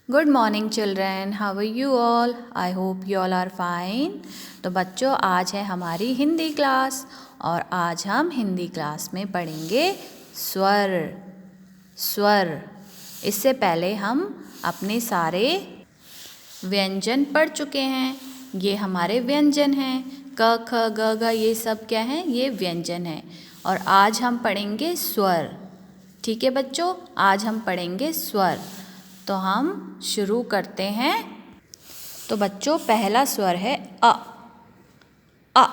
Good morning children, how are you all? I hope you all are fine. तो बच्चों, आज है हमारी हिंदी क्लास और आज हम हिंदी क्लास में पढ़ेंगे स्वर। स्वर। इससे पहले हम अपने सारे व्यंजन पढ़ चुके हैं। ये हमारे व्यंजन हैं। क ख ग घ ये सब क्या हैं? ये व्यंजन हैं। और आज हम पढ़ेंगे स्वर। ठीक है बच्चों, आज हम पढ़ेंगे स्वर। तो हम शुरू करते हैं। तो बच्चों, पहला स्वर है अ। अ।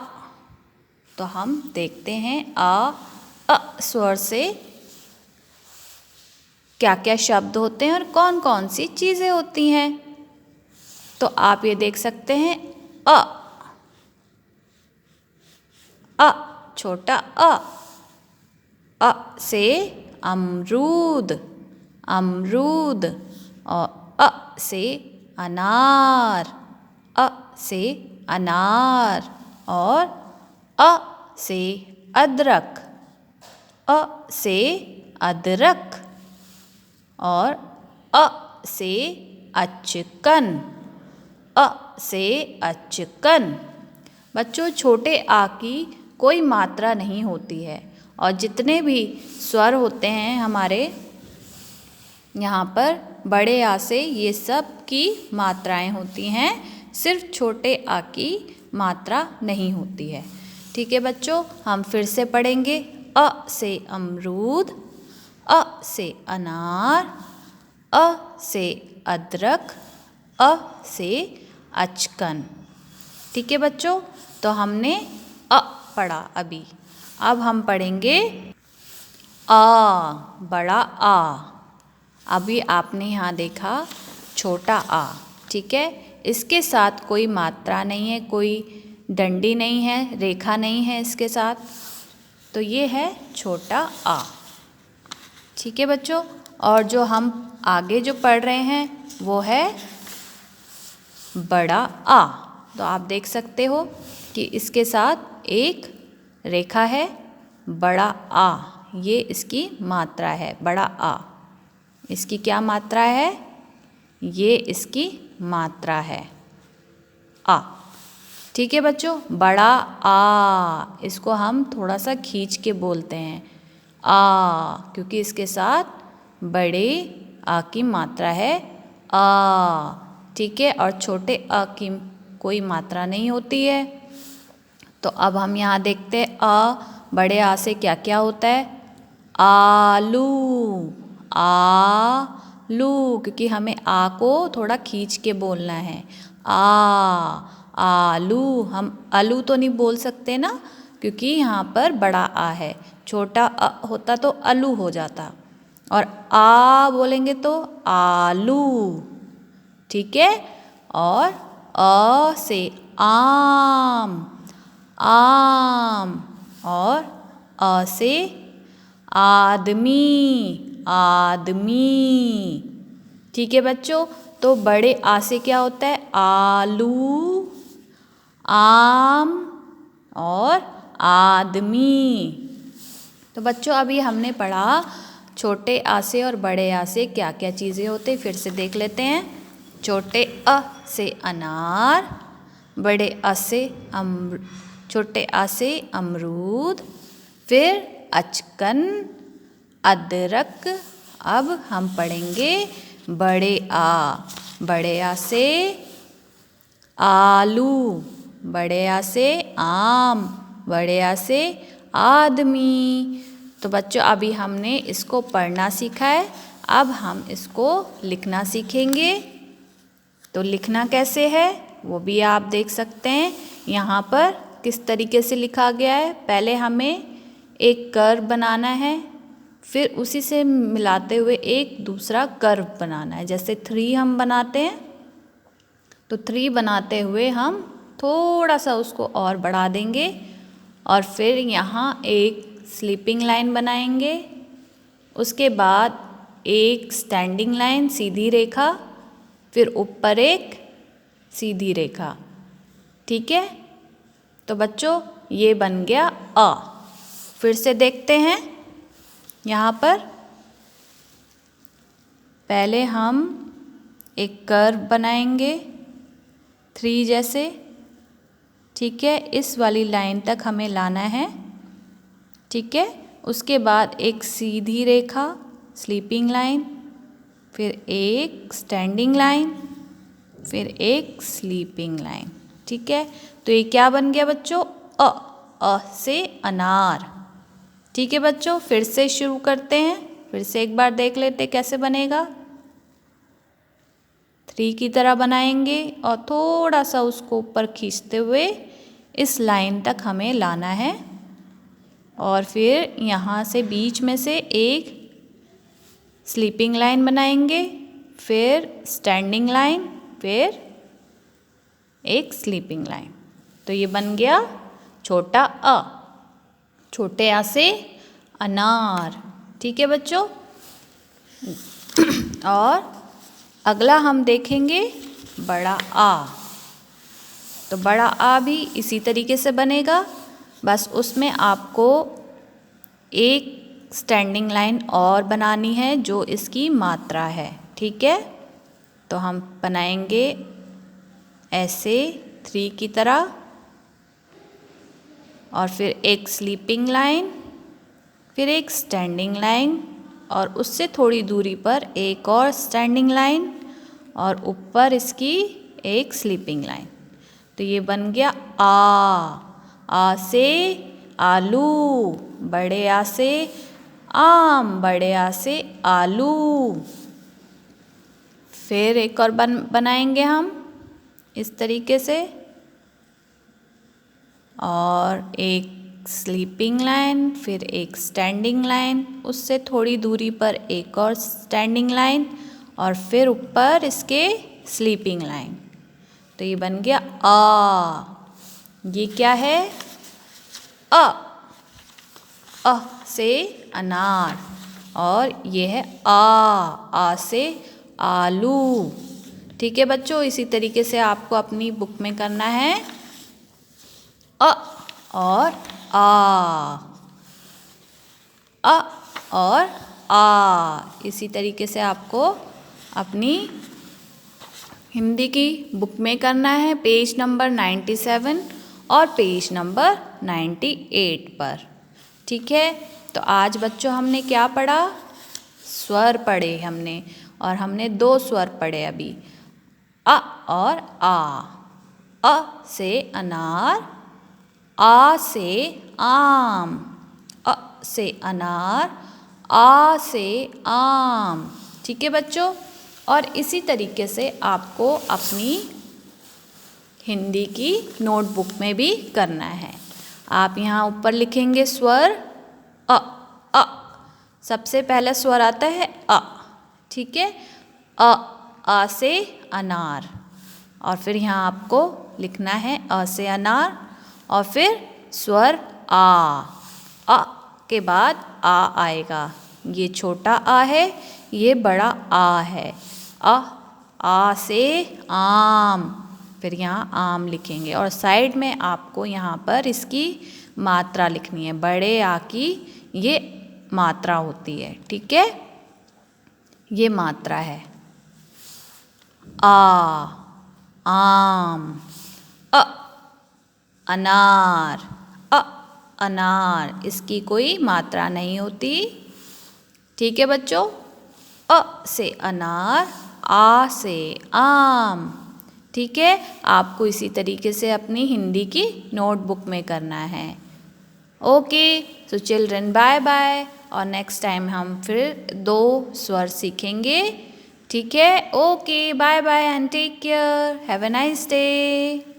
तो हम देखते हैं अ स्वर से क्या क्या शब्द होते हैं और कौन कौन सी चीज़ें होती हैं। तो आप ये देख सकते हैं अ। अ, छोटा अ। अ से अमरूद। अमरूद। और अ से अनार। अ से अनार। और अ से अदरक। अ से अदरक। और अ से अचकन। अ से अचकन। बच्चों, छोटे आ की कोई मात्रा नहीं होती है और जितने भी स्वर होते हैं हमारे यहाँ पर बड़े आ से ये सब की मात्राएं होती हैं, सिर्फ छोटे आ की मात्रा नहीं होती है। ठीक है बच्चों, हम फिर से पढ़ेंगे। अ से अमरूद। अ से अनार। अ से अदरक। अ से अचकन। ठीक है बच्चों, तो हमने अ पढ़ा अभी। अब हम पढ़ेंगे आ, बड़ा आ। अभी आपने यहाँ देखा छोटा आ, ठीक है। इसके साथ कोई मात्रा नहीं है, कोई डंडी नहीं है, रेखा नहीं है इसके साथ। तो ये है छोटा आ। ठीक है बच्चों, और जो हम आगे जो पढ़ रहे हैं वो है बड़ा आ। तो आप देख सकते हो कि इसके साथ एक रेखा है, बड़ा आ। ये इसकी मात्रा है, बड़ा आ। इसकी क्या मात्रा है? ये इसकी मात्रा है आ। ठीक है बच्चों, बड़ा आ, इसको हम थोड़ा सा खींच के बोलते हैं आ, क्योंकि इसके साथ बड़े आ की मात्रा है आ। ठीक है, और छोटे अ की कोई मात्रा नहीं होती है। तो अब हम यहाँ देखते हैं बड़े आ से क्या क्या होता है। आलू। आलू, क्योंकि हमें आ को थोड़ा खींच के बोलना है। आलू। हम आलू तो नहीं बोल सकते ना, क्योंकि यहाँ पर बड़ा आ है। छोटा अ होता तो अलू हो जाता, और आ बोलेंगे तो आलू। ठीक है, और अ से आम। आम। और अ से आदमी। आदमी। ठीक है बच्चों, तो बड़े आ से क्या होता है? आलू, आम और आदमी। तो बच्चों, अभी हमने पढ़ा छोटे आ से और बड़े आ से क्या क्या चीज़ें होते, फिर से देख लेते हैं। छोटे अ से अनार। बड़े अ से छोटे आ से अमरूद। फिर अचकन, अदरक। अब हम पढ़ेंगे बड़े आ। बड़े आ से आलू। बड़े आ से आम। बड़े आ से आदमी। तो बच्चों, अभी हमने इसको पढ़ना सीखा है, अब हम इसको लिखना सीखेंगे। तो लिखना कैसे है वो भी आप देख सकते हैं। यहाँ पर किस तरीके से लिखा गया है। पहले हमें एक कर्व बनाना है, फिर उसी से मिलाते हुए एक दूसरा कर्व बनाना है। जैसे 3 हम बनाते हैं, तो 3 बनाते हुए हम थोड़ा सा उसको और बढ़ा देंगे, और फिर यहाँ एक स्लीपिंग लाइन बनाएंगे। उसके बाद एक स्टैंडिंग लाइन, सीधी रेखा, फिर ऊपर एक सीधी रेखा। ठीक है, तो बच्चों ये बन गया अ। फिर से देखते हैं। यहाँ पर पहले हम एक कर्व बनाएंगे 3 जैसे, ठीक है। इस वाली लाइन तक हमें लाना है, ठीक है। उसके बाद एक सीधी रेखा स्लीपिंग लाइन, फिर एक स्टैंडिंग लाइन, फिर एक स्लीपिंग लाइन, ठीक है। तो ये क्या बन गया बच्चों? अ से अनार, ठीक है बच्चों। फिर से शुरू करते हैं, फिर से एक बार देख लेते कैसे बनेगा। 3 की तरह बनाएंगे और थोड़ा सा उसको ऊपर खींचते हुए इस लाइन तक हमें लाना है, और फिर यहाँ से बीच में से एक स्लीपिंग लाइन बनाएंगे, फिर स्टैंडिंग लाइन, फिर एक स्लीपिंग लाइन। तो ये बन गया छोटा अ, छोटे आ से अनार, ठीक है बच्चों। और अगला हम देखेंगे बड़ा आ। तो बड़ा आ भी इसी तरीके से बनेगा, बस उसमें आपको एक स्टैंडिंग लाइन और बनानी है जो इसकी मात्रा है, ठीक है। तो हम बनाएंगे ऐसे 3 की तरह, और फिर एक स्लीपिंग लाइन, फिर एक स्टैंडिंग लाइन, और उससे थोड़ी दूरी पर एक और स्टैंडिंग लाइन, और ऊपर इसकी एक स्लीपिंग लाइन। तो ये बन गया आ से आलू, बड़े आ से आम, बड़े आ से आलू। फिर एक और बनाएंगे हम इस तरीके से, और एक स्लीपिंग लाइन, फिर एक स्टैंडिंग लाइन, उससे थोड़ी दूरी पर एक और स्टैंडिंग लाइन, और फिर ऊपर इसके स्लीपिंग लाइन। तो ये बन गया आ। ये क्या है? अ से अनार, और ये है आ से आलू, ठीक है बच्चों। इसी तरीके से आपको अपनी बुक में करना है अ और आ, अ और आ। इसी तरीके से आपको अपनी हिंदी की बुक में करना है, पेज नंबर 97 और पेज नंबर 98 पर, ठीक है। तो आज बच्चों हमने क्या पढ़ा? स्वर पढ़े हमने, और हमने 2 स्वर पढ़े अभी, अ और आ। अ से अनार, आ से आम, अ से अनार, आ से आम, ठीक है बच्चों। और इसी तरीके से आपको अपनी हिंदी की नोटबुक में भी करना है। आप यहाँ ऊपर लिखेंगे स्वर अ। सबसे पहला स्वर आता है अ, ठीक है। आ से अनार, और फिर यहाँ आपको लिखना है अ से अनार, और फिर स्वर अ के बाद आ आएगा। ये छोटा आ है, ये बड़ा आ है। आ से आम, फिर यहाँ आम लिखेंगे, और साइड में आपको यहाँ पर इसकी मात्रा लिखनी है। बड़े आ की ये मात्रा होती है, ठीक है। ये मात्रा है आम, अनार, अनार, इसकी कोई मात्रा नहीं होती, ठीक है बच्चों। अ से अनार, आ से आम, ठीक है। आपको इसी तरीके से अपनी हिंदी की नोटबुक में करना है। Okay, so children bye bye, और नेक्स्ट टाइम हम फिर 2 स्वर सीखेंगे, ठीक है। Okay, bye bye and take care, have a nice day.